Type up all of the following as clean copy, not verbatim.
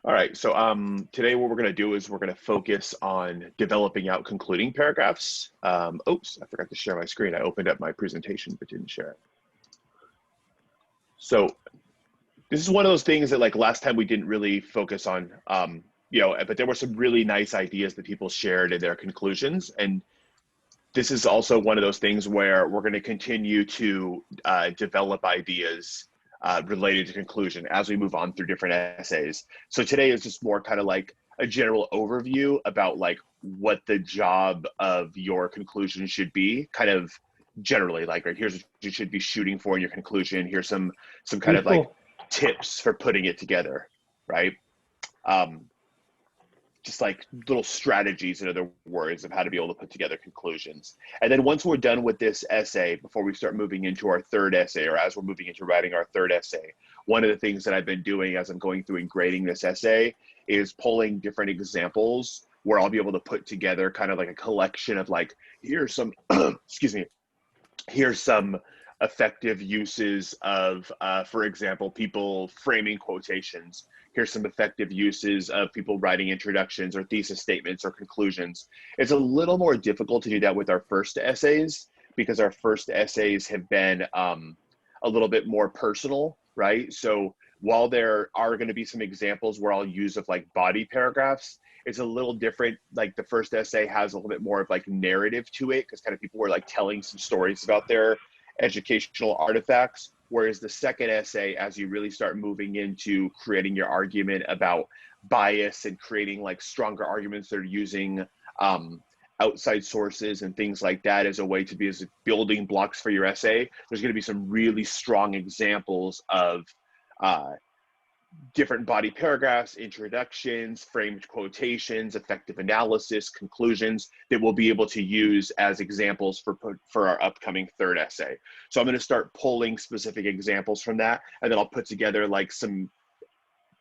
All right, so today what we're going to do is we're going to focus on developing out concluding paragraphs. Oops, I forgot to share my screen. I opened up my presentation but didn't share it. So this is one of those things that like last time we didn't really focus on, but there were some really nice ideas that people shared in their conclusions. And this is also one of those things where we're going to continue to develop ideas related to conclusion as we move on through different essays. So today is just more kind of like a general overview about like what the job of your conclusion should be, kind of generally, like, right, here's what you should be shooting for in your conclusion. Here's some kind of like tips for putting it together, right? Just like little strategies, in other words, of how to be able to put together conclusions. And then once we're done with this essay, before we start moving into our third essay, or as we're moving into writing our third essay, one of the things that I've been doing as I'm going through and grading this essay is pulling different examples where I'll be able to put together kind of like a collection of like, here's some, excuse me, here's some effective uses of, for example, people framing quotations. Here's some effective uses of people writing introductions or thesis statements or conclusions. It's a little more difficult to do that with our first essays because our first essays have been a little bit more personal, right? So while there are going to be some examples where I'll use of like body paragraphs, it's a little different. Like the first essay has a little bit more of like narrative to it because kind of people were like telling some stories about their educational artifacts. Whereas the second essay, as you really start moving into creating your argument about bias and creating like stronger arguments that are using outside sources and things like that as a way to be as building blocks for your essay, there's going to be some really strong examples of different body paragraphs, introductions, framed quotations, effective analysis, conclusions that we'll be able to use as examples for our upcoming third essay. So I'm going to start pulling specific examples from that, and then I'll put together like some,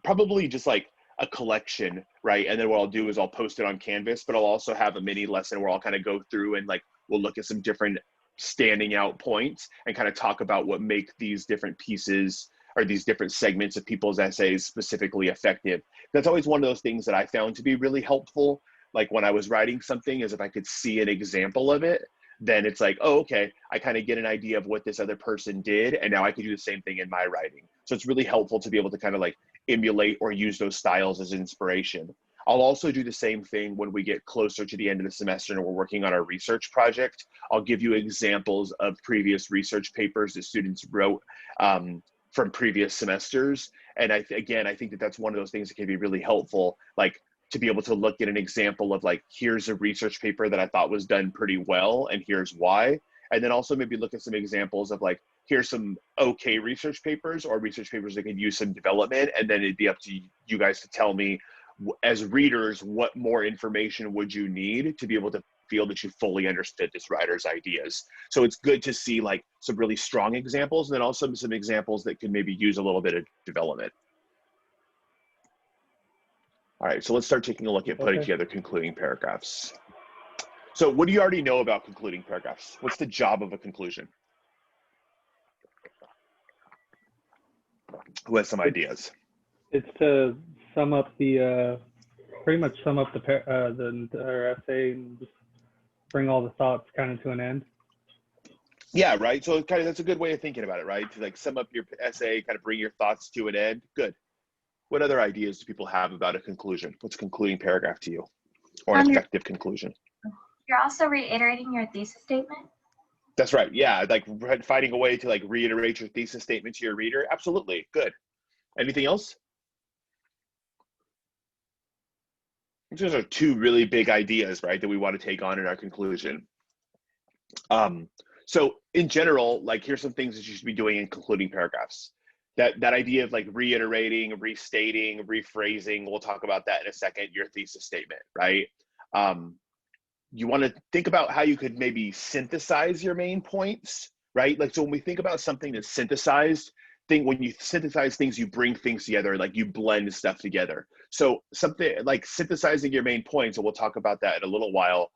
probably just like a collection, right? And then what I'll do is I'll post it on Canvas, but I'll also have a mini lesson where I'll kind of go through and like, we'll look at some different standing out points and kind of talk about what make these different pieces or these different segments of people's essays specifically effective. That's always one of those things that I found to be really helpful. Like when I was writing something, is if I could see an example of it, then it's like, oh, okay, I kind of get an idea of what this other person did, and now I can do the same thing in my writing. So it's really helpful to be able to kind of like emulate or use those styles as inspiration. I'll also do the same thing when we get closer to the end of the semester and we're working on our research project. I'll give you examples of previous research papers that students wrote from previous semesters. And I think that that's one of those things that can be really helpful, like to be able to look at an example of like, here's a research paper that I thought was done pretty well, and here's why. And then also maybe look at some examples of like, here's some okay research papers or research papers that could use some development. And then it'd be up to you guys to tell me as readers, what more information would you need to be able to feel that you fully understood this writer's ideas. So it's good to see like some really strong examples and then also some examples that can maybe use a little bit of development. All right, so let's start taking a look at putting together concluding paragraphs. So what do you already know about concluding paragraphs? What's the job of a conclusion? Who has some ideas? It's to sum up the, pretty much sum up the entire essay and just bring all the thoughts kind of to an end. Yeah, right. So kind of that's a good way of thinking about it, right? To like sum up your essay, kind of bring your thoughts to an end. Good. What other ideas do people have about a conclusion? What's a concluding paragraph to you, or an effective conclusion? You're also reiterating your thesis statement? That's right. Yeah, like finding a way to like reiterate your thesis statement to your reader. Absolutely. Good. Anything else? Those are two really big ideas, right, that we want to take on in our conclusion. So in general, like here's some things that you should be doing in concluding paragraphs. That idea of like reiterating, restating, rephrasing, we'll talk about that in a second, your thesis statement, right? You want to think about how you could maybe synthesize your main points, right? Like, so when we think about something that's synthesized, when you synthesize things, you bring things together, like you blend stuff together. So something like synthesizing your main points, and we'll talk about that in a little while,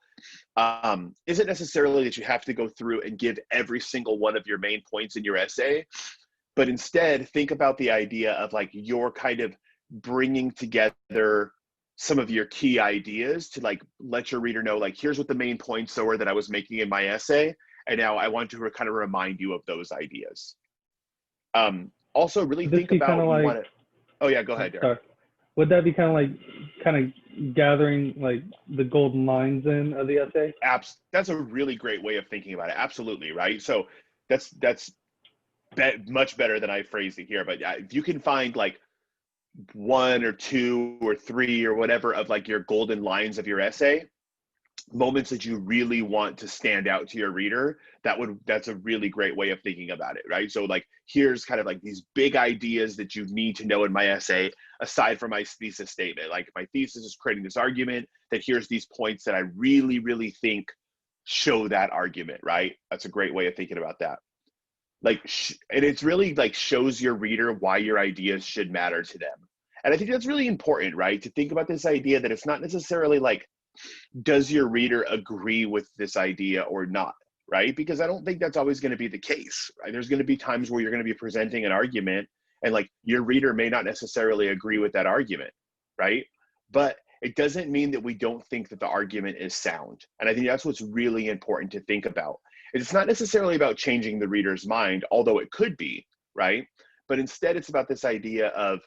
isn't necessarily that you have to go through and give every single one of your main points in your essay, but instead think about the idea of like your kind of bringing together some of your key ideas to like let your reader know, like, here's what the main points were that I was making in my essay, and now I want to kind of remind you of those ideas. Also, really Would this think be about kind of you like, want to. Oh yeah, go ahead, Derek. sorry, would that be kind of gathering like the golden lines in of the essay? That's a really great way of thinking about it. Absolutely, right? So that's much better than I phrased it here. But if you can find like 1 or 2 or 3 or whatever of like your golden lines of your essay, moments that you really want to stand out to your reader, that's a really great way of thinking about it, right? So like, here's kind of like these big ideas that you need to know in my essay, aside from my thesis statement. Like, my thesis is creating this argument, that here's these points that I really, really think show that argument, right? That's a great way of thinking about that. Like, and it's really like shows your reader why your ideas should matter to them. And I think that's really important, right? To think about this idea that it's not necessarily like, does your reader agree with this idea or not, right? Because I don't think that's always going to be the case, right? There's going to be times where you're going to be presenting an argument and like your reader may not necessarily agree with that argument, right? But it doesn't mean that we don't think that the argument is sound. And I think that's what's really important to think about. It's not necessarily about changing the reader's mind, although it could be, right? But instead it's about this idea of,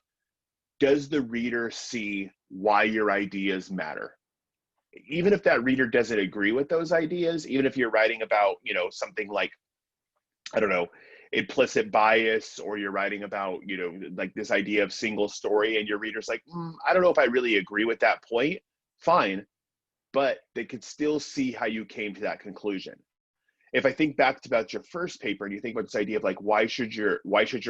does the reader see why your ideas matter? Even if that reader doesn't agree with those ideas, even if you're writing about, something like, I don't know, implicit bias, or you're writing about, like this idea of single story, and your reader's like, I don't know if I really agree with that point, fine, but they could still see how you came to that conclusion. If I think back about your first paper and you think about this idea of like, why should your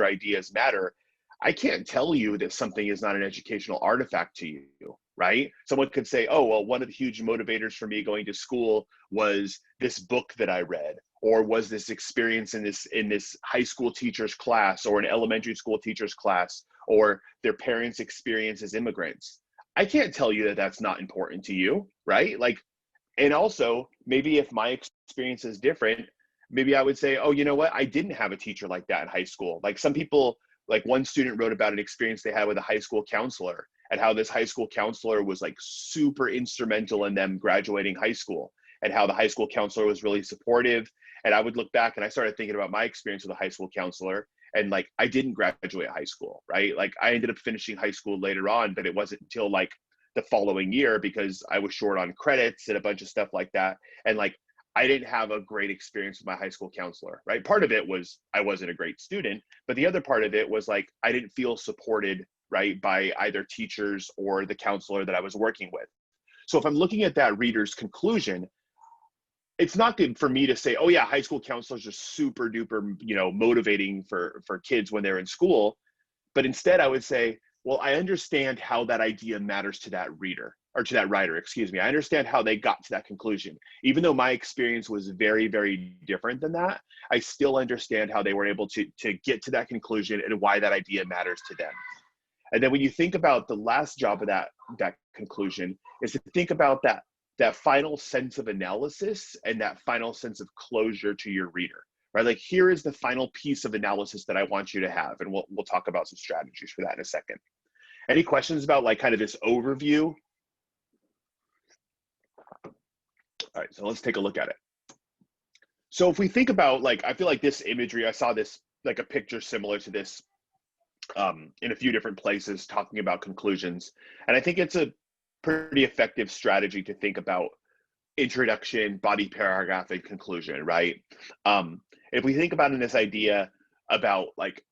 ideas matter? I can't tell you that something is not an educational artifact to you, right? Someone could say, oh, well, one of the huge motivators for me going to school was this book that I read, or was this experience in this high school teacher's class, or an elementary school teacher's class, or their parents' experience as immigrants. I can't tell you that that's not important to you, right? Like, and also maybe if my experience is different, maybe I would say, oh, you know what? I didn't have a teacher like that in high school. Like, some people, like one student wrote about an experience they had with a high school counselor, and how this high school counselor was like super instrumental in them graduating high school, and how the high school counselor was really supportive. And I would look back and I started thinking about my experience with a high school counselor, and like, I didn't graduate high school, right? Like, I ended up finishing high school later on, but it wasn't until like the following year because I was short on credits and a bunch of stuff like that. And like, I didn't have a great experience with my high school counselor, right? Part of it was I wasn't a great student, but the other part of it was like, I didn't feel supported, right, by either teachers or the counselor that I was working with. So if I'm looking at that reader's conclusion, it's not good for me to say, oh yeah, high school counselors are super duper, motivating for kids when they're in school. But instead I would say, well, I understand how that idea matters to that reader, or to that writer, excuse me. I understand how they got to that conclusion. Even though my experience was very, very different than that, I still understand how they were able to get to that conclusion and why that idea matters to them. And then when you think about the last job of that conclusion, is to think about that final sense of analysis and that final sense of closure to your reader, right? Like, here is the final piece of analysis that I want you to have. And we'll talk about some strategies for that in a second. Any questions about like kind of this overview? All right, so let's take a look at it. So if we think about, like, I feel like this imagery, I saw this, like a picture similar to this in a few different places talking about conclusions. And I think it's a pretty effective strategy to think about introduction, body paragraph, and conclusion, right? If we think about in this idea about like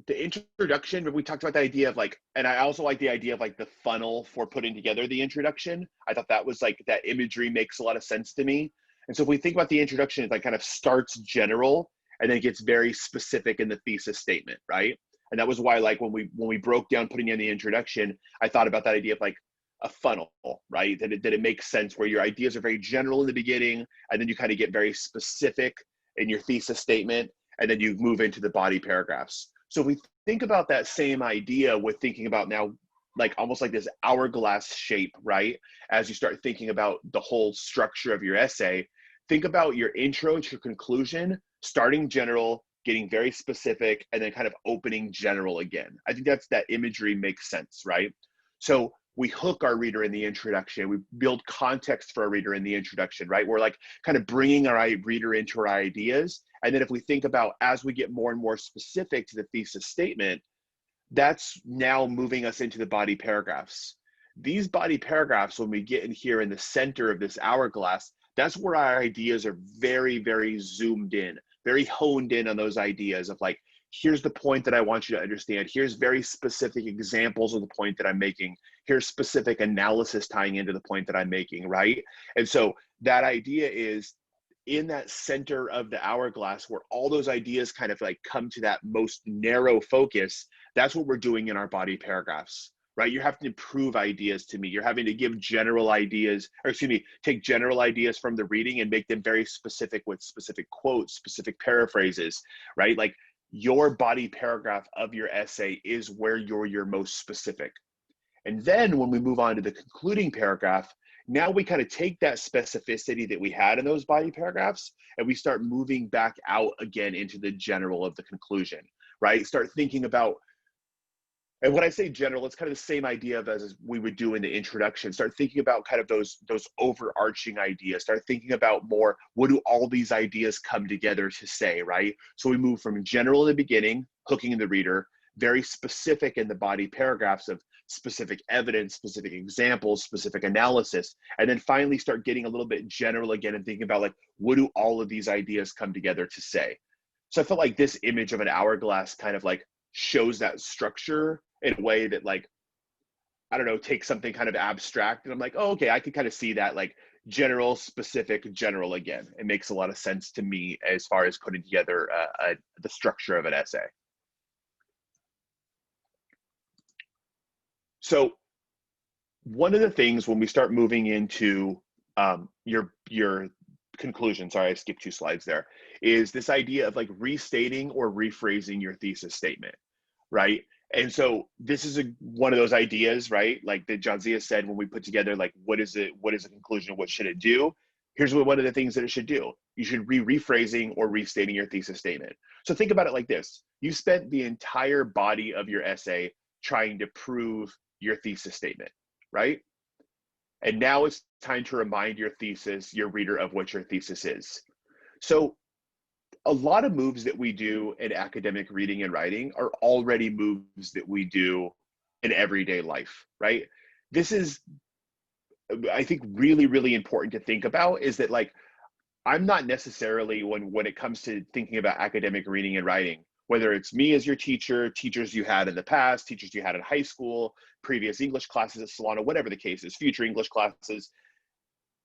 the introduction, but we talked about the idea of like, and I also like the idea of like the funnel for putting together the introduction. I thought that was like, that imagery makes a lot of sense to me. And so if we think about the introduction, it like kind of starts general and then it gets very specific in the thesis statement, right? And that was why, like, when we broke down putting in the introduction, I thought about that idea of like a funnel, right? That it makes sense where your ideas are very general in the beginning, and then you kind of get very specific in your thesis statement, and then you move into the body paragraphs. So if we think about that same idea with thinking about now, like almost like this hourglass shape, right? As you start thinking about the whole structure of your essay, think about your intro to your conclusion, starting general, getting very specific, and then kind of opening general again. I think that imagery makes sense, right? So we hook our reader in the introduction. We build context for our reader in the introduction, right? We're like kind of bringing our reader into our ideas. And then if we think about as we get more and more specific to the thesis statement, that's now moving us into the body paragraphs. These body paragraphs, when we get in here in the center of this hourglass, that's where our ideas are very, very zoomed in, very honed in on those ideas of like, here's the point that I want you to understand. Here's very specific examples of the point that I'm making. Here's specific analysis tying into the point that I'm making, right? And so that idea is in that center of the hourglass where all those ideas kind of like come to that most narrow focus. That's what we're doing in our body paragraphs, right? You're having to prove ideas to me. You're having to give general ideas, or excuse me, take general ideas from the reading and make them very specific with specific quotes, specific paraphrases, right? Like your body paragraph of your essay is where you're most specific. And then when we move on to the concluding paragraph, now we kind of take that specificity that we had in those body paragraphs and we start moving back out again into the general of the conclusion, right? Start thinking about, and when I say general, it's kind of the same idea of as we would do in the introduction. Start thinking about kind of those overarching ideas. Start thinking about more, what do all these ideas come together to say, right? So we move from general in the beginning, hooking the reader, very specific in the body paragraphs of specific evidence, specific examples, specific analysis, and then finally start getting a little bit general again and thinking about like, what do all of these ideas come together to say? So I felt like this image of an hourglass kind of like shows that structure in a way that like, I don't know, takes something kind of abstract and I'm like, oh, okay, I can kind of see that like general, specific, general again. It makes a lot of sense to me as far as putting together the structure of an essay. So one of the things when we start moving into your conclusion, sorry, I skipped 2 slides there, is this idea of like restating or rephrasing your thesis statement, right? And so this is one of those ideas, right? Like that Jadzia said when we put together like, what is a conclusion? What should it do? Here's one of the things that it should do. You should be rephrasing or restating your thesis statement. So think about it like this. You spent the entire body of your essay trying to prove your thesis statement, right? And now it's time to remind your reader of what your thesis is. So a lot of moves that we do in academic reading and writing are already moves that we do in everyday life, right? This is, I think, really, really important to think about is that like, I'm not necessarily when it comes to thinking about academic reading and writing, whether it's me as your teacher, teachers you had in the past, teachers you had in high school, previous English classes at Solana, whatever the case is, future English classes,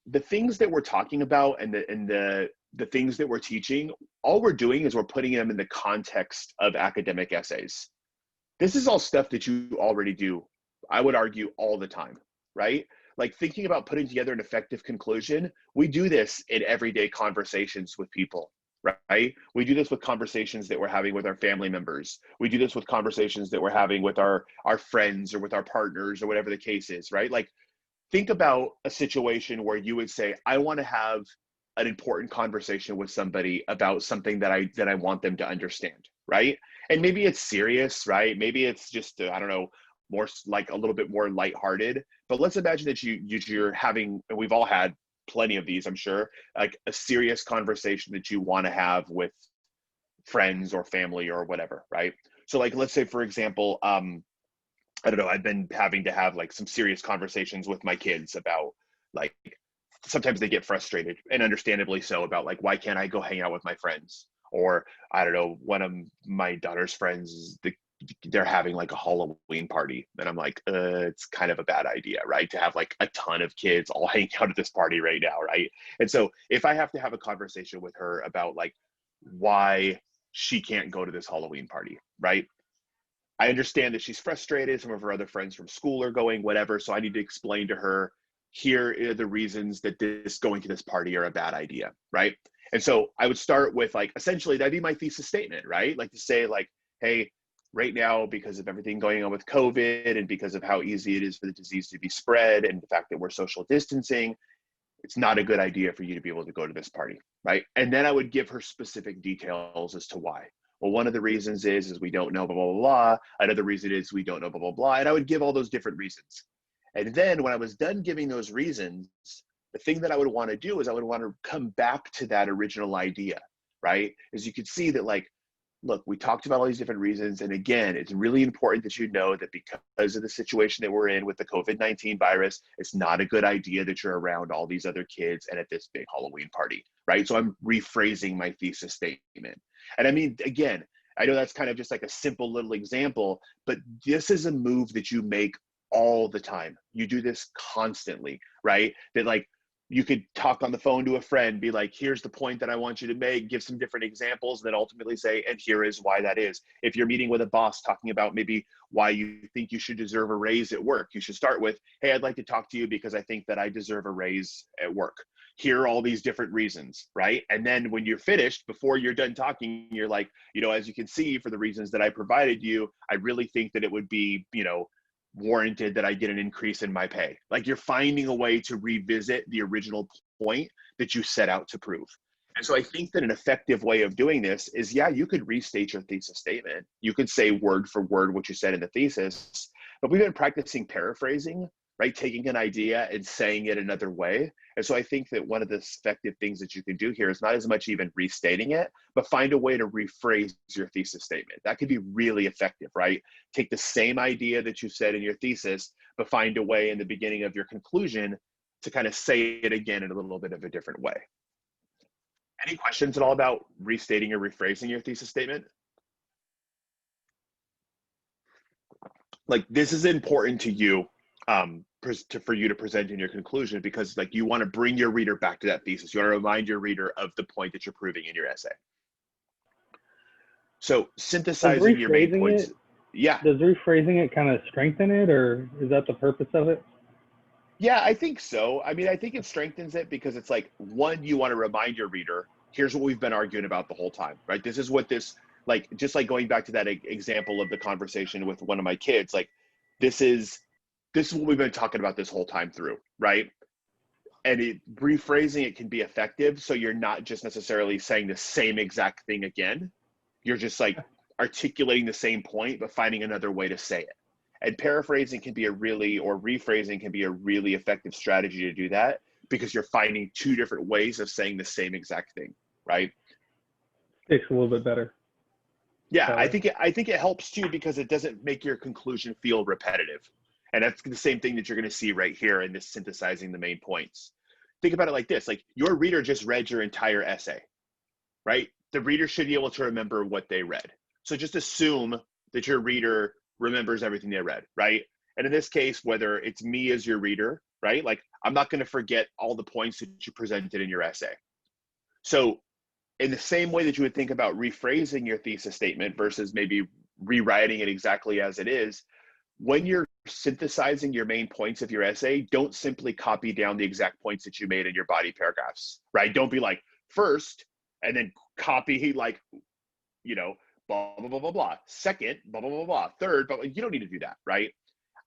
the things that we're talking about and the things that we're teaching, all we're doing is we're putting them in the context of academic essays. This is all stuff that you already do, I would argue, all the time, right? Like thinking about putting together an effective conclusion, we do this in everyday conversations with people, right? We do this with conversations that we're having with our family members. We do this with conversations that we're having with our friends or with our partners or whatever the case is, right? Like think about a situation where you would say, I want to have an important conversation with somebody about something that I want them to understand, right? And maybe it's serious, right? Maybe it's just, I don't know, more like a little bit more lighthearted. But let's imagine that you're having, and we've all had plenty of these, I'm sure, like a serious conversation that you want to have with friends or family or whatever, right? So like, let's say, for example, I don't know, I've been having to have like some serious conversations with my kids about like, sometimes they get frustrated, and understandably so, about like, why can't I go hang out with my friends? Or I don't know, one of my daughter's friends, they're having like a Halloween party. And I'm like, it's kind of a bad idea, right? To have like a ton of kids all hanging out at this party right now, right? And so if I have to have a conversation with her about like why she can't go to this Halloween party, right? I understand that she's frustrated. Some of her other friends from school are going, whatever. So I need to explain to her, here are the reasons that going to this party are a bad idea, right? And so I would start with like, essentially that'd be my thesis statement, right? Like to say like, hey, right now, because of everything going on with COVID and because of how easy it is for the disease to be spread and the fact that we're social distancing, it's not a good idea for you to be able to go to this party, right? And then I would give her specific details as to why. Well, one of the reasons is we don't know, blah, blah, blah, blah. Another reason is we don't know, blah, blah, blah. And I would give all those different reasons. And then when I was done giving those reasons, the thing that I would want to do is I would want to come back to that original idea, right? As you could see that, like, look, we talked about all these different reasons. And again, it's really important that you know that because of the situation that we're in with the COVID-19 virus, it's not a good idea that you're around all these other kids and at this big Halloween party, right? So I'm rephrasing my thesis statement. And I mean, again, I know that's kind of just like a simple little example, but this is a move that you make all the time. You do this constantly, right? That, like, you could talk on the phone to a friend, be like, here's the point that I want you to make, give some different examples, and then ultimately say, and here is why that is. If you're meeting with a boss talking about maybe why you think you should deserve a raise at work, you should start with, hey, I'd like to talk to you because I think that I deserve a raise at work. Here are all these different reasons, right? And then when you're finished, before you're done talking, you're like, as you can see, for the reasons that I provided you, I really think that it would be, warranted that I get an increase in my pay. Like, you're finding a way to revisit the original point that you set out to prove. And so I think that an effective way of doing this is, yeah, you could restate your thesis statement. You could say word for word what you said in the thesis, but we've been practicing paraphrasing, right? Taking an idea and saying it another way. And so I think that one of the effective things that you can do here is not as much even restating it, but find a way to rephrase your thesis statement. That could be really effective, right? Take the same idea that you said in your thesis, but find a way in the beginning of your conclusion to kind of say it again in a little bit of a different way. Any questions at all about restating or rephrasing your thesis statement? Like, this is important to you, for you to present in your conclusion, because, like, you want to bring your reader back to that thesis. You want to remind your reader of the point that you're proving in your essay. So synthesizing your main points. Yeah. Does rephrasing it kind of strengthen it, or is that the purpose of it? Yeah, I think so. I mean, I think it strengthens it because it's like, one, you want to remind your reader, here's what we've been arguing about the whole time, right? This is what this, like, just like going back to that example of the conversation with one of my kids, like, this is what we've been talking about this whole time through, right? And rephrasing it can be effective. So you're not just necessarily saying the same exact thing again. You're just like articulating the same point, but finding another way to say it. And paraphrasing can be rephrasing can be a really effective strategy to do that, because you're finding two different ways of saying the same exact thing, right? Takes a little bit better. Yeah, I think it helps too, because it doesn't make your conclusion feel repetitive. And that's the same thing that you're going to see right here in this synthesizing the main points. Think about it like this, like, your reader just read your entire essay, right? The reader should be able to remember what they read. So just assume that your reader remembers everything they read, right? And in this case, whether it's me as your reader, right? Like, I'm not going to forget all the points that you presented in your essay. So in the same way that you would think about rephrasing your thesis statement versus maybe rewriting it exactly as it is, when you're synthesizing your main points of your essay, don't simply copy down the exact points that you made in your body paragraphs, right? Don't be like, first, and then copy, like, blah, blah, blah, blah, blah. Second, blah, blah, blah, blah. Third, but you don't need to do that, right?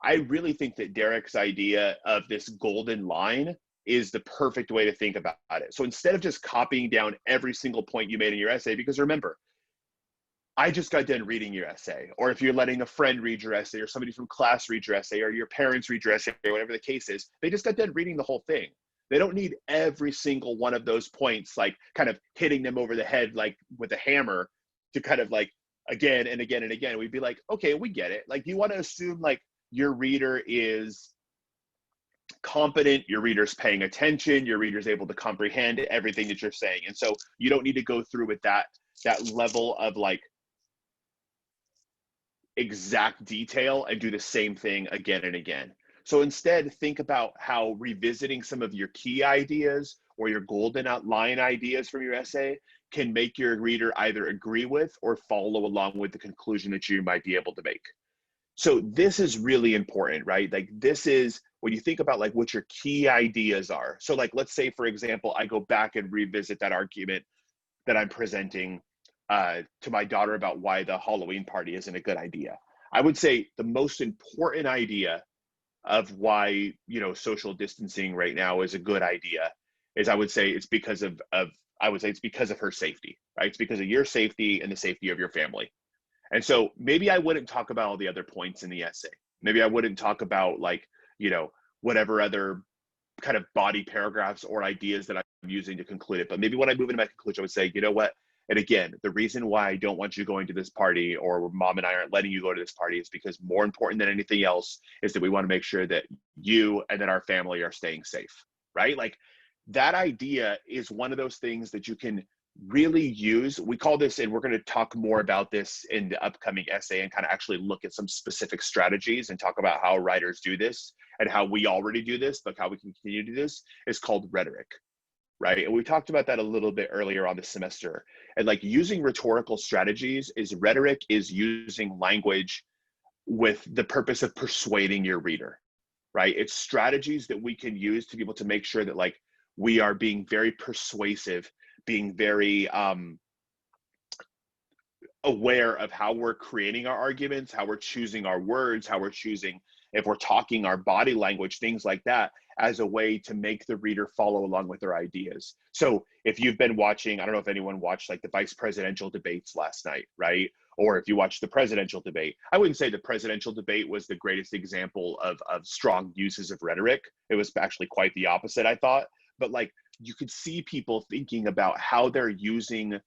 I really think that Derek's idea of this golden line is the perfect way to think about it. So instead of just copying down every single point you made in your essay, because remember, I just got done reading your essay, or if you're letting a friend read your essay, or somebody from class read your essay, or your parents read your essay, or whatever the case is, they just got done reading the whole thing. They don't need every single one of those points, like, kind of hitting them over the head, like with a hammer, to kind of, like, again and again and again. We'd be like, okay, we get it. Like, you want to assume, like, your reader is competent, your reader's paying attention, your reader's able to comprehend everything that you're saying. And so you don't need to go through with that level of, like, exact detail and do the same thing again and again. So instead, think about how revisiting some of your key ideas or your golden outline ideas from your essay can make your reader either agree with or follow along with the conclusion that you might be able to make. So this is really important, right? Like, this is when you think about, like, what your key ideas are. So, like, let's say, for example, I go back and revisit that argument that I'm presenting to my daughter about why the Halloween party isn't a good idea. I would say the most important idea of why, social distancing right now is a good idea is, I would say, it's because of I would say it's because of her safety, right? It's because of your safety and the safety of your family. And so maybe I wouldn't talk about all the other points in the essay. Maybe I wouldn't talk about like, you know, whatever other kind of body paragraphs or ideas that I'm using to conclude it. But maybe when I move into my conclusion, I would say, you know what? And again, the reason why I don't want you going to this party, or mom and I aren't letting you go to this party, is because more important than anything else is that we want to make sure that you and that our family are staying safe, right? Like that idea is one of those things that you can really use. We call this, and we're going to talk more about this in the upcoming essay and kind of actually look at some specific strategies and talk about how writers do this and how we already do this, but how we can continue to do this, is called rhetoric, right? And we talked about that a little bit earlier on the semester. And like using rhetorical strategies is rhetoric is using language with the purpose of persuading your reader, right? It's strategies that we can use to be able to make sure that like we are being very persuasive, being very aware of how we're creating our arguments, how we're choosing our words, how we're choosing, if we're talking, our body language, things like that, as a way to make the reader follow along with their ideas. So if you've been watching, I don't know if anyone watched like the vice presidential debates last night, right? Or if you watched the presidential debate, I wouldn't say the presidential debate was the greatest example of strong uses of rhetoric. It was actually quite the opposite, I thought. But like you could see people thinking about how they're using,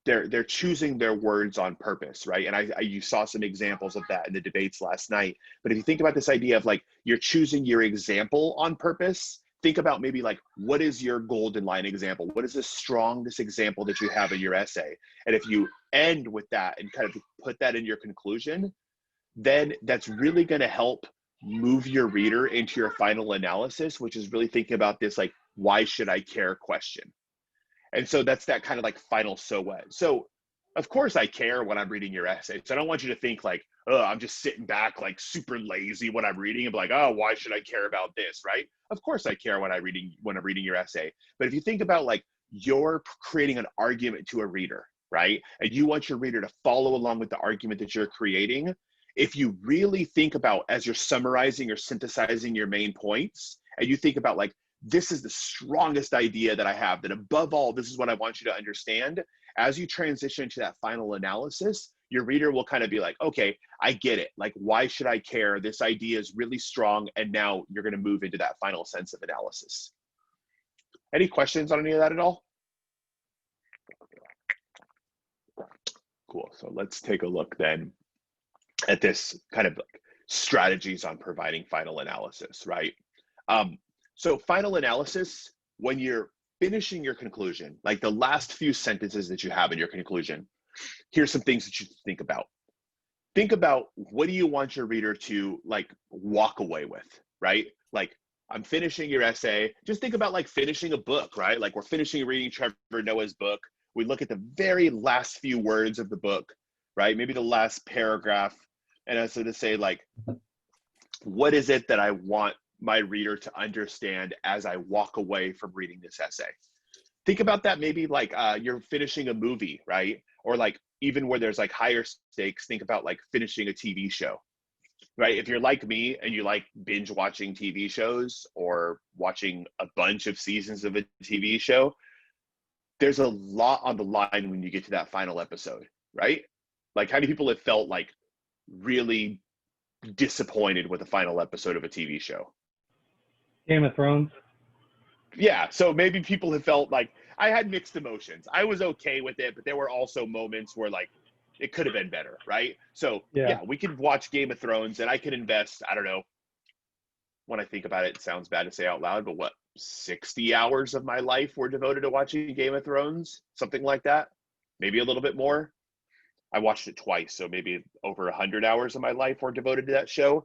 they're choosing their words on purpose, right? And you saw some examples of that in the debates last night. But if you think about this idea of like you're choosing your example on purpose, think about maybe like, what is your golden line example? What is the strongest example that you have in your essay? And if you end with that and kind of put that in your conclusion, then that's really going to help move your reader into your final analysis, which is really thinking about this like, why should I care question? And so that's that kind of like final so what. So of course I care when I'm reading your essay. So I don't want you to think like, oh, I'm just sitting back like super lazy when I'm reading and be like, oh, why should I care about this, right? Of course I care when I'm reading your essay. But if you think about like you're creating an argument to a reader, right? And you want your reader to follow along with the argument that you're creating. If you really think about, as you're summarizing or synthesizing your main points, and you think about like, this is the strongest idea that I have, that above all, this is what I want you to understand. As you transition to that final analysis, your reader will kind of be like, okay, I get it. Like, why should I care? This idea is really strong. And now you're going to move into that final sense of analysis. Any questions on any of that at all? Cool. So let's take a look then at this kind of like strategies on providing final analysis, right? So final analysis, when you're finishing your conclusion, like the last few sentences that you have in your conclusion, here's some things that you think about. Think about, what do you want your reader to like walk away with, right? Like, I'm finishing your essay. Just think about like finishing a book, right? Like we're finishing reading Trevor Noah's book. We look at the very last few words of the book, right? Maybe the last paragraph. And so to say like, what is it that I want my reader to understand as I walk away from reading this essay? Think about that maybe like you're finishing a movie, right? Or like even where there's like higher stakes, think about like finishing a TV show, right? If you're like me and you like binge watching TV shows or watching a bunch of seasons of a TV show, there's a lot on the line when you get to that final episode, right? Like how many people have felt like really disappointed with the final episode of a TV show? Game of Thrones. Yeah, so maybe people have felt like, I had mixed emotions. I was okay with it, but there were also moments where like it could have been better, right? So yeah, we could watch Game of Thrones and I could invest, I don't know, when I think about it, it sounds bad to say out loud, but what, 60 hours of my life were devoted to watching Game of Thrones? Something like that, maybe a little bit more. I watched it twice, so maybe over 100 hours of my life were devoted to that show.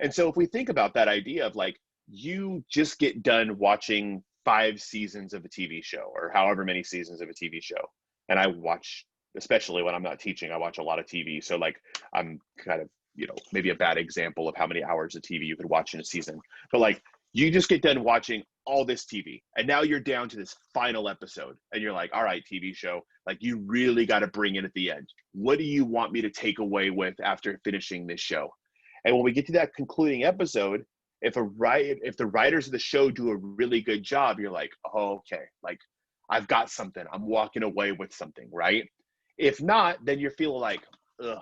And so if we think about that idea of like, you just get done watching 5 seasons of a TV show or however many seasons of a TV show. And I watch, especially when I'm not teaching, I watch a lot of TV. So like, I'm kind of, you know, maybe a bad example of how many hours of TV you could watch in a season. But like, you just get done watching all this TV and now you're down to this final episode and you're like, all right, TV show, like you really got to bring it at the end. What do you want me to take away with after finishing this show? And when we get to that concluding episode, if the writers of the show do a really good job, you're like, oh, okay, like I've got something, I'm walking away with something, right? If not, then you're feeling like, ugh,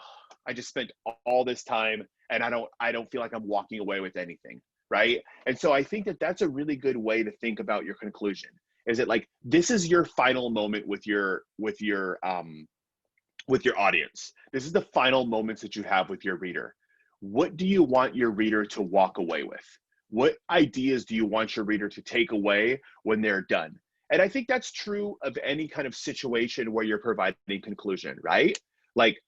I just spent all this time and I don't feel like I'm walking away with anything, right? And so I think that that's a really good way to think about your conclusion. Is it like, this is your final moment with your audience. This is the final moments that you have with your reader. What do you want your reader to walk away with? What ideas do you want your reader to take away when they're done? And I think that's true of any kind of situation where you're providing conclusion, right? Like,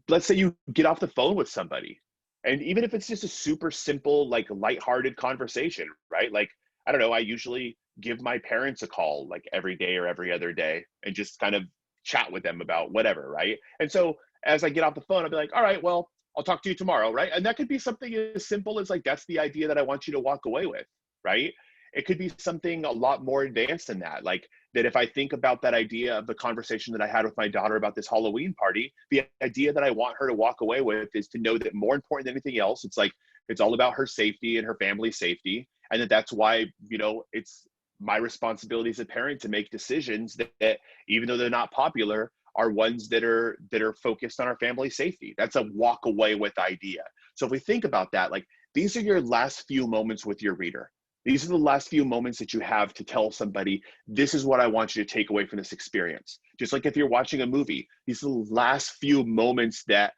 let's say you get off the phone with somebody, and even if it's just a super simple, like lighthearted conversation, right? Like, I don't know, I usually give my parents a call like every day or every other day and just kind of chat with them about whatever, right? And so as I get off the phone, I'll be like, all right, well, I'll talk to you tomorrow, right? And that could be something as simple as like, that's the idea that I want you to walk away with, right? It could be something a lot more advanced than that. Like that if I think about that idea of the conversation that I had with my daughter about this Halloween party, the idea that I want her to walk away with is to know that more important than anything else, it's like, it's all about her safety and her family's safety. And that's why, you know, it's my responsibility as a parent to make decisions that even though they're not popular, are ones that are focused on our family's safety. That's a walk away with idea. So if we think about that, like these are your last few moments with your reader. These are the last few moments that you have to tell somebody, this is what I want you to take away from this experience. Just like if you're watching a movie, these are the last few moments that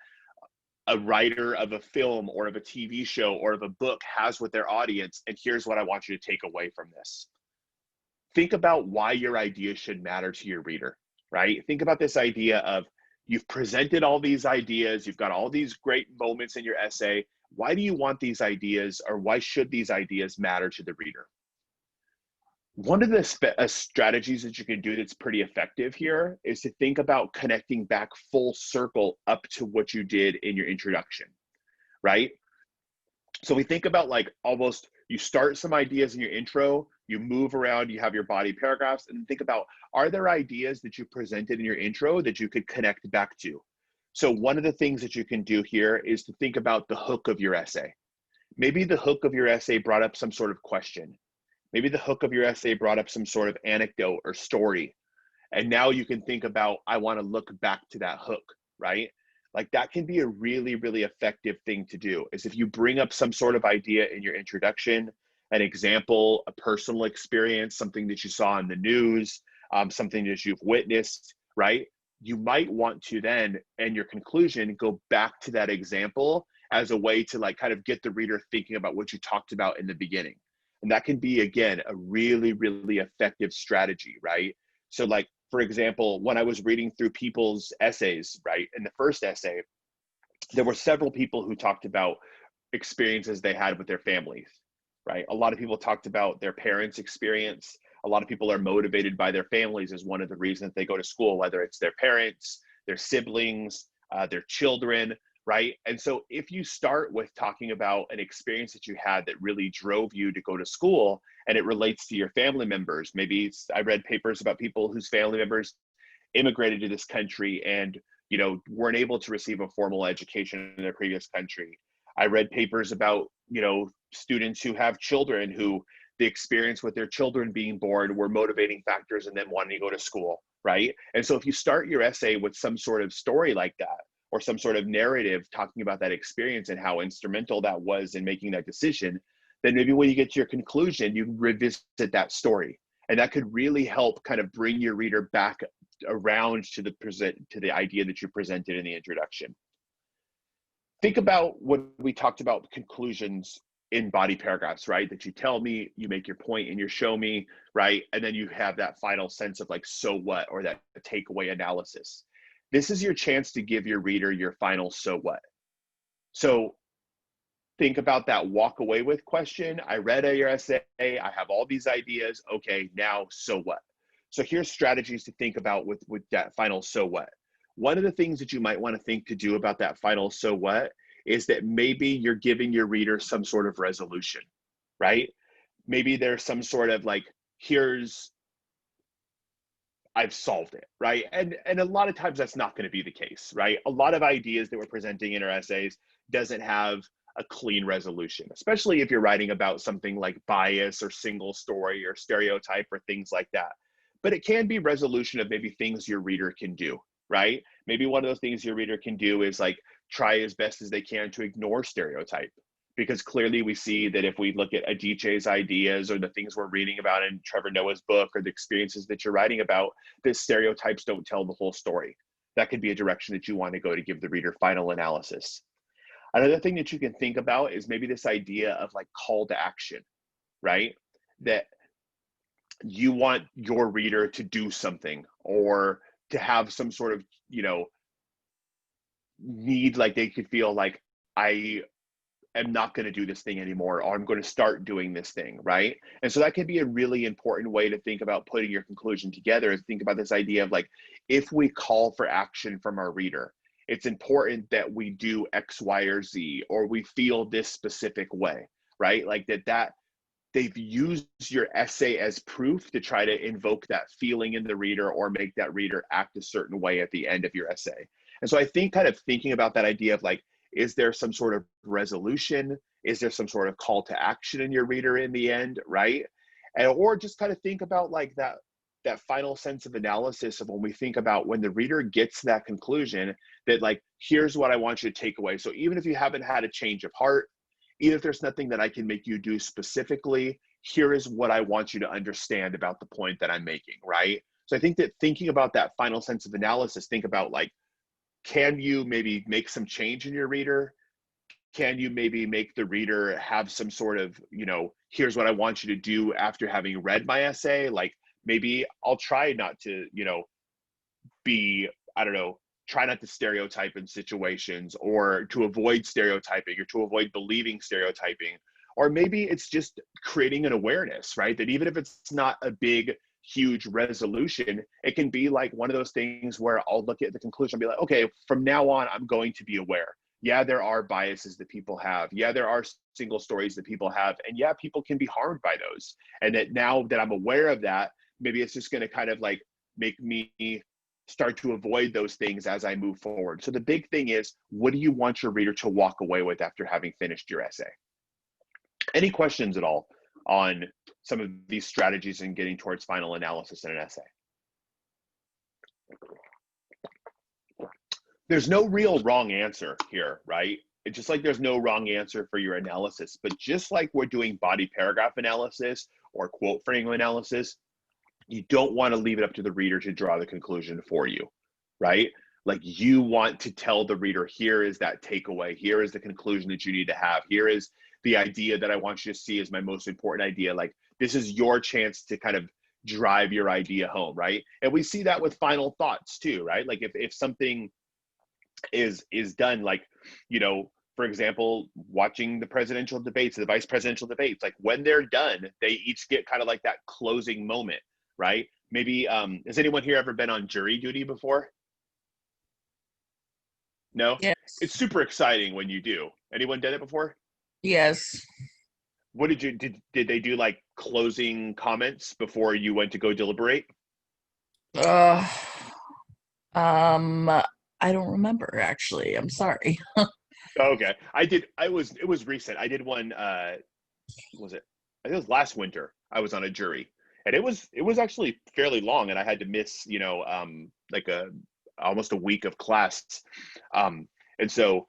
a writer of a film or of a TV show or of a book has with their audience. And here's what I want you to take away from this. Think about why your idea should matter to your reader, right? Think about this idea of you've presented all these ideas, you've got all these great moments in your essay. Why do you want these ideas, or why should these ideas matter to the reader? One of the strategies that you can do that's pretty effective here is to think about connecting back full circle up to what you did in your introduction, right? So we think about like almost, you start some ideas in your intro, you move around, you have your body paragraphs, and think about, are there ideas that you presented in your intro that you could connect back to? So one of the things that you can do here is to think about the hook of your essay. Maybe the hook of your essay brought up some sort of question. Maybe the hook of your essay brought up some sort of anecdote or story. And now you can think about, I want to look back to that hook, right? Like that can be a really, really effective thing to do, is if you bring up some sort of idea in your introduction, an example, a personal experience, something that you saw in the news, something that you've witnessed, right? You might want to then, in your conclusion, go back to that example as a way to like kind of get the reader thinking about what you talked about in the beginning. And that can be, again, a really, really effective strategy, right? So like, for example, when I was reading through people's essays, right, in the first essay, there were several people who talked about experiences they had with their families, right? A lot of people talked about their parents' experience. A lot of people are motivated by their families as one of the reasons they go to school, whether it's their parents, their siblings, their children, right? And so if you start with talking about an experience that you had that really drove you to go to school, and it relates to your family members, maybe I read papers about people whose family members immigrated to this country and, you know, weren't able to receive a formal education in their previous country. I read papers about, you know, students who have children who the experience with their children being born were motivating factors in them wanting to go to school, right? And so if you start your essay with some sort of story like that, or some sort of narrative talking about that experience and how instrumental that was in making that decision, then maybe when you get to your conclusion, you revisit that story. And that could really help kind of bring your reader back around to the idea that you presented in the introduction. Think about what we talked about conclusions in body paragraphs, right? That you tell me, you make your point and you show me, right? And then you have that final sense of like, so what, or that takeaway analysis. This is your chance to give your reader your final so what. So think about that walk away with question. I read your essay, I have all these ideas. Okay, now so what? So here's strategies to think about with that final so what. One of the things that you might want to think to do about that final so what is that maybe you're giving your reader some sort of resolution, right? Maybe there's some sort of like, I've solved it, right? And a lot of times that's not going to be the case, right? A lot of ideas that we're presenting in our essays doesn't have a clean resolution, especially if you're writing about something like bias or single story or stereotype or things like that. but it can be resolution of maybe things your reader can do, right? Maybe one of those things your reader can do is like try as best as they can to ignore stereotype, because clearly we see that if we look at Adichie's ideas or the things we're reading about in Trevor Noah's book or the experiences that you're writing about, that stereotypes don't tell the whole story. That could be a direction that you want to go to give the reader final analysis. Another thing that you can think about is maybe this idea of like call to action, right? That you want your reader to do something or to have some sort of, need, like they could feel like, I am not going to do this thing anymore, or I'm going to start doing this thing, right? And so that could be a really important way to think about putting your conclusion together, is think about this idea of like, if we call for action from our reader, it's important that we do X, Y, or Z, or we feel this specific way, right? Like that they've used your essay as proof to try to invoke that feeling in the reader or make that reader act a certain way at the end of your essay. And so I think kind of thinking about that idea of like, is there some sort of resolution? Is there some sort of call to action in your reader in the end, right? And or just kind of think about like that final sense of analysis of when we think about when the reader gets to that conclusion, that like, here's what I want you to take away. So even if you haven't had a change of heart, even if there's nothing that I can make you do specifically, here is what I want you to understand about the point that I'm making, right? So I think that thinking about that final sense of analysis, think about like, can you maybe make some change in your reader? Can you maybe make the reader have some sort of, here's what I want you to do after having read my essay? Like maybe I'll try not to, try not to stereotype in situations, or to avoid stereotyping, or to avoid believing stereotyping. Or maybe it's just creating an awareness, right? That even if it's not a big, huge resolution, it can be like one of those things where I'll look at the conclusion and be like, okay, from now on, I'm going to be aware. Yeah, there are biases that people have. Yeah, there are single stories that people have. And yeah, people can be harmed by those. And that now that I'm aware of that, maybe it's just going to kind of like make me start to avoid those things as I move forward. So the big thing is, what do you want your reader to walk away with after having finished your essay? Any questions at all on some of these strategies in getting towards final analysis in an essay? There's no real wrong answer here, right? It's just like there's no wrong answer for your analysis, but just like we're doing body paragraph analysis or quote frame analysis, you don't want to leave it up to the reader to draw the conclusion for you, right? Like you want to tell the reader, here is that takeaway, here is the conclusion that you need to have, here is the idea that I want you to see as my most important idea. Like this is your chance to kind of drive your idea home, right? And we see that with final thoughts too, right? Like if something is done, like, for example, watching the presidential debates, the vice presidential debates, like when they're done, they each get kind of like that closing moment, right? Maybe, has anyone here ever been on jury duty before? No? Yes. It's super exciting when you do. Anyone done it before? Yes. What did they do, like closing comments before you went to go deliberate? I don't remember actually. I'm sorry. Okay. It was recent. I did one, I think it was last winter. I was on a jury, and it was actually fairly long, and I had to miss, like almost a week of class. And so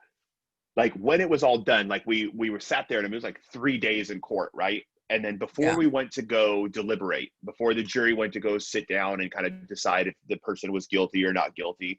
like when it was all done, like we were sat there, and it was like 3 days in court, right? And then before we went to go deliberate, before the jury went to go sit down and kind of decide if the person was guilty or not guilty,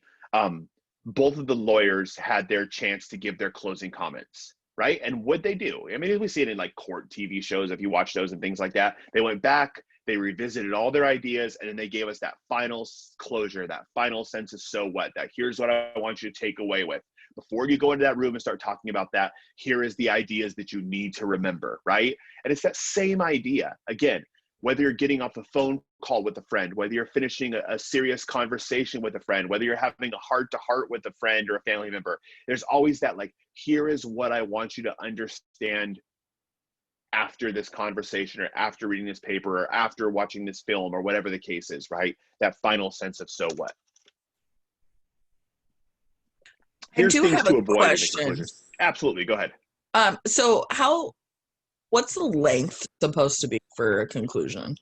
both of the lawyers had their chance to give their closing comments, right? And what they do, I mean, we see it in like court TV shows, if you watch those and things like that. They went back, they revisited all their ideas, and then they gave us that final closure, that final sense of so what, that here's what I want you to take away with. Before you go into that room and start talking about that, here is the ideas that you need to remember, right? And it's that same idea. Again, whether you're getting off a phone call with a friend, whether you're finishing a serious conversation with a friend, whether you're having a heart-to-heart with a friend or a family member, there's always that like, here is what I want you to understand after this conversation, or after reading this paper, or after watching this film, or whatever the case is, right? That final sense of so what. Here's I do things have to a avoid question. in the conclusion. Absolutely, go ahead. So what's the length supposed to be for a conclusion?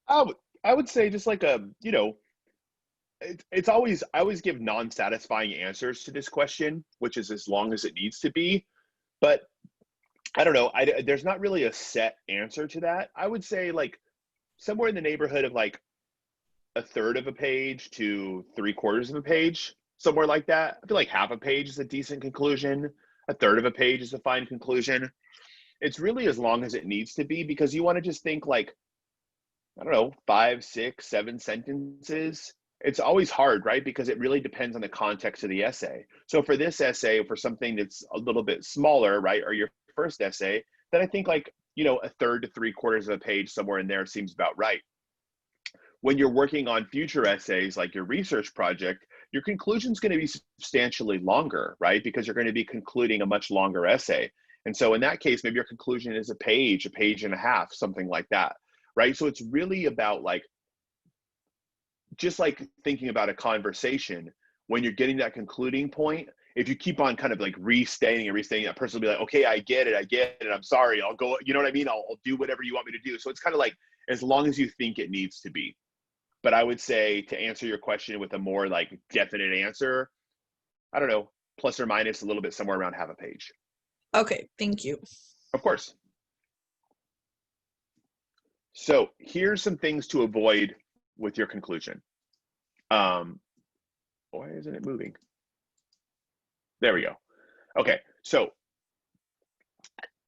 Oh, I would say just like a, you know, it's always, I always give non-satisfying answers to this question, which is as long as it needs to be. But I don't know. There's not really a set answer to that. I would say like somewhere in the neighborhood of like a third of a page to 3/4 of a page, somewhere like that. I feel like half a page is a decent conclusion. A third of a page is a fine conclusion. It's really as long as it needs to be, because you want to just think like, I don't know, 5, 6, 7 sentences. It's always hard, right? Because it really depends on the context of the essay. So for this essay, for something that's a little bit smaller, right, or your first essay, then I think like, you know, a third to 3/4 of a page, somewhere in there seems about right. When you're working on future essays, like your research project, your conclusion is going to be substantially longer, right? Because you're going to be concluding a much longer essay. And so in that case, maybe your conclusion is a page and a half, something like that, right? So it's really about like, just like thinking about a conversation, when you're getting that concluding point, if you keep on kind of like restating, that person will be like, okay, I get it, I'm sorry, I'll go, you know what I mean? I'll do whatever you want me to do. So it's kind of like, as long as you think it needs to be. But I would say, to answer your question with a more like definite answer, I don't know, plus or minus a little bit, somewhere around half a page. Okay, thank you. Of course. So here's some things to avoid with your conclusion. Why isn't it moving? There we go. Okay, so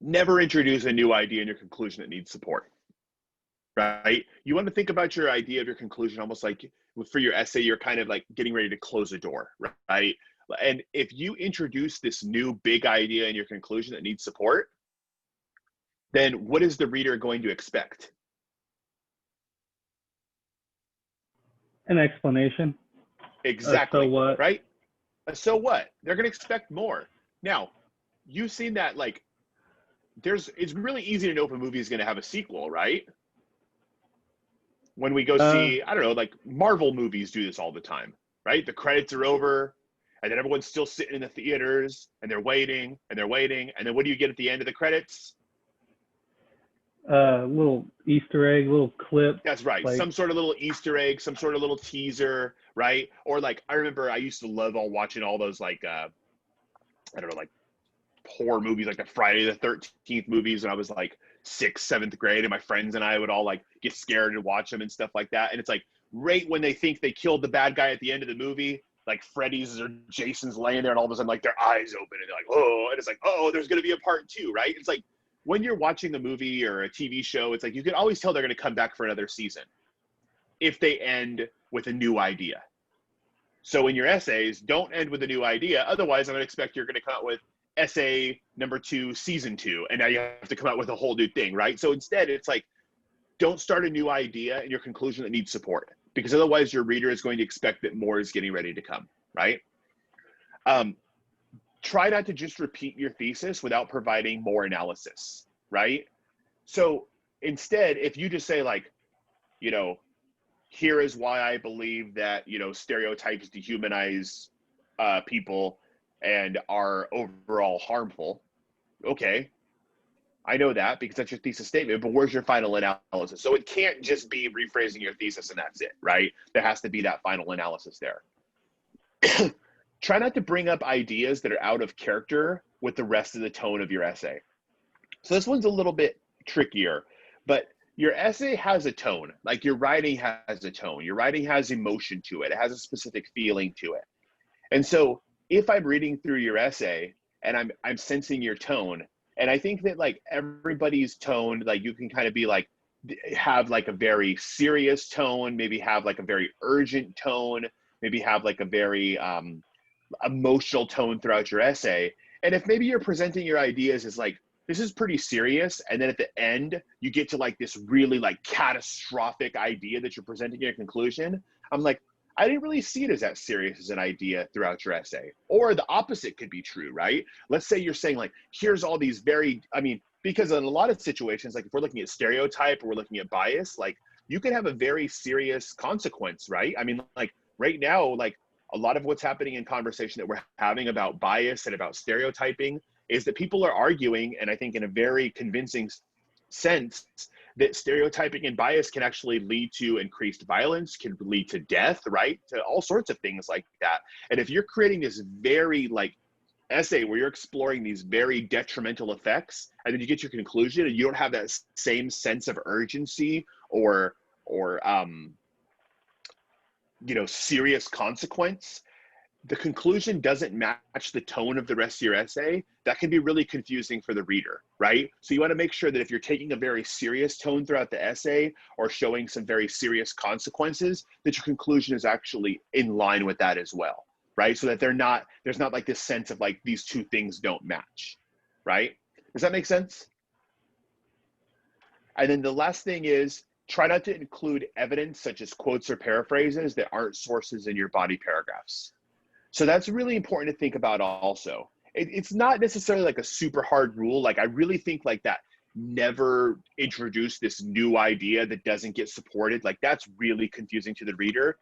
never introduce a new idea in your conclusion that needs support, right? You want to think about your idea of your conclusion almost like for your essay, you're kind of like getting ready to close a door, right? And if you introduce this new big idea in your conclusion that needs support, then what is the reader going to expect? An explanation. Exactly. So what? Right? So what? They're going to expect more. Now, you've seen that, like, it's really easy to know if a movie is going to have a sequel, right? When we go see, I don't know, like Marvel movies do this all the time, right? The credits are over, and then everyone's still sitting in the theaters, and they're waiting, and they're waiting, and then what do you get at the end of the credits? Little Easter egg, little clip. That's right. Like, some sort of little Easter egg, some sort of little teaser, right? Or like, I remember I used to love watching all those like, I don't know, like horror movies, like the Friday the 13th movies when I was like 6th, 7th grade, and my friends and I would all like get scared and watch them and stuff like that. And it's like right when they think they killed the bad guy at the end of the movie, like Freddy's or Jason's laying there and all of a sudden like their eyes open and they're like, oh, and it's like, oh, there's going to be a part 2, right? It's like, when you're watching a movie or a TV show, it's like you can always tell they're going to come back for another season if they end with a new idea. So in your essays, don't end with a new idea. Otherwise, I'm going to expect you're going to come out with essay number 2, season 2, and now you have to come out with a whole new thing, right? So instead, it's like, don't start a new idea in your conclusion that needs support, because otherwise your reader is going to expect that more is getting ready to come, right? Try not to just repeat your thesis without providing more analysis, right? So instead, if you just say like, you know, here is why I believe that, you know, stereotypes dehumanize people and are overall harmful. Okay, I know that because that's your thesis statement, but where's your final analysis? So it can't just be rephrasing your thesis and that's it, right? There has to be that final analysis there. Try not to bring up ideas that are out of character with the rest of the tone of your essay. So this one's a little bit trickier, but your essay has a tone, like your writing has a tone. Your writing has emotion to it. It has a specific feeling to it. And so if I'm reading through your essay and I'm sensing your tone, and I think that like everybody's tone, like you can kind of be like, have like a very serious tone, maybe have like a very urgent tone, maybe have like a very emotional tone throughout your essay. And if maybe you're presenting your ideas as like, this is pretty serious, and then at the end you get to like this really like catastrophic idea that you're presenting in your conclusion, I'm like, I didn't really see it as that serious as an idea throughout your essay. Or the opposite could be true, right? Let's say you're saying like, here's all these very, I mean, because in a lot of situations, like if we're looking at stereotype or we're looking at bias, like you could have a very serious consequence, right? I mean, like right now, like a lot of what's happening in conversation that we're having about bias and about stereotyping is that people are arguing, and I think in a very convincing sense, that stereotyping and bias can actually lead to increased violence, can lead to death, right? To all sorts of things like that. And if you're creating this very like essay where you're exploring these very detrimental effects, and then you get your conclusion and you don't have that same sense of urgency or you know, serious consequence, the conclusion doesn't match the tone of the rest of your essay, that can be really confusing for the reader, right? So you want to make sure that if you're taking a very serious tone throughout the essay or showing some very serious consequences, that your conclusion is actually in line with that as well, right? So that there's not like this sense of like these two things don't match, right? Does that make sense? And then the last thing is, try not to include evidence such as quotes or paraphrases that aren't sources in your body paragraphs. So that's really important to think about also. It's not necessarily like a super hard rule. Like I really think like that never introduce this new idea that doesn't get supported. Like that's really confusing to the reader.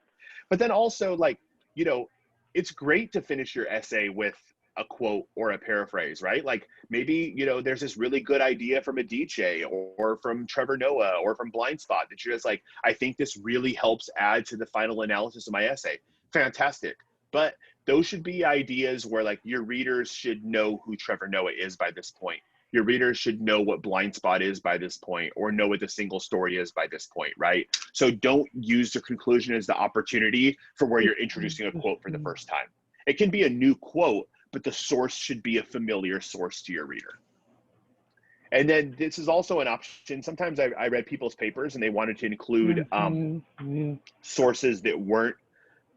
But then also like, you know, it's great to finish your essay with a quote or a paraphrase, right? Like maybe, you know, there's this really good idea from Adichie or from Trevor Noah or from Blindspot that you're just like, I think this really helps add to the final analysis of my essay. Fantastic. But those should be ideas where like your readers should know who Trevor Noah is by this point. Your readers should know what Blindspot is by this point, or know what the single story is by this point, right? So don't use the conclusion as the opportunity for where you're introducing a quote for the first time. It can be a new quote, but the source should be a familiar source to your reader. And then this is also an option. Sometimes I read people's papers and they wanted to include sources that weren't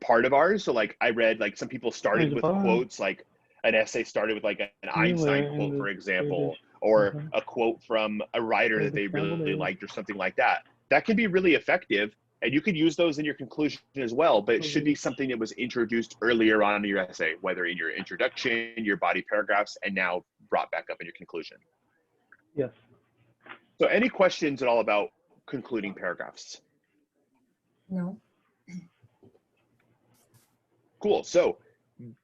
part of ours. So like I read like some people started with quotes, like an essay started with like an Einstein quote, for example, or a quote from a writer that they really liked or something like that. That can be really effective. And you could use those in your conclusion as well, but it should be something that was introduced earlier on in your essay, whether in your introduction, your body paragraphs, and now brought back up in your conclusion. Yes. So any questions at all about concluding paragraphs? No. Cool. So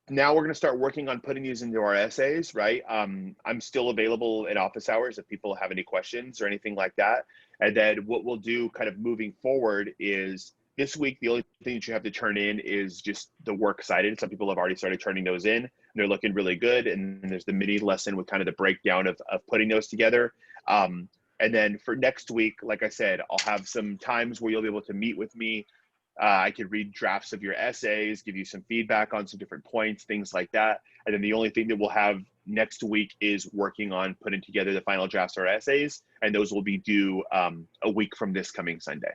now we're going to start working on putting these into our essays, right? I'm still available in office hours if people have any questions or anything like that. And then what we'll do kind of moving forward is this week, the only thing that you have to turn in is just the works cited. Some people have already started turning those in. And they're looking really good. And there's the mini lesson with kind of the breakdown of putting those together. And then for next week, like I said, I'll have some times where you'll be able to meet with me. I could read drafts of your essays, give you some feedback on some different points, things like that. And then the only thing that we'll have next week is working on putting together the final drafts of our essays. And those will be due a week from this coming Sunday.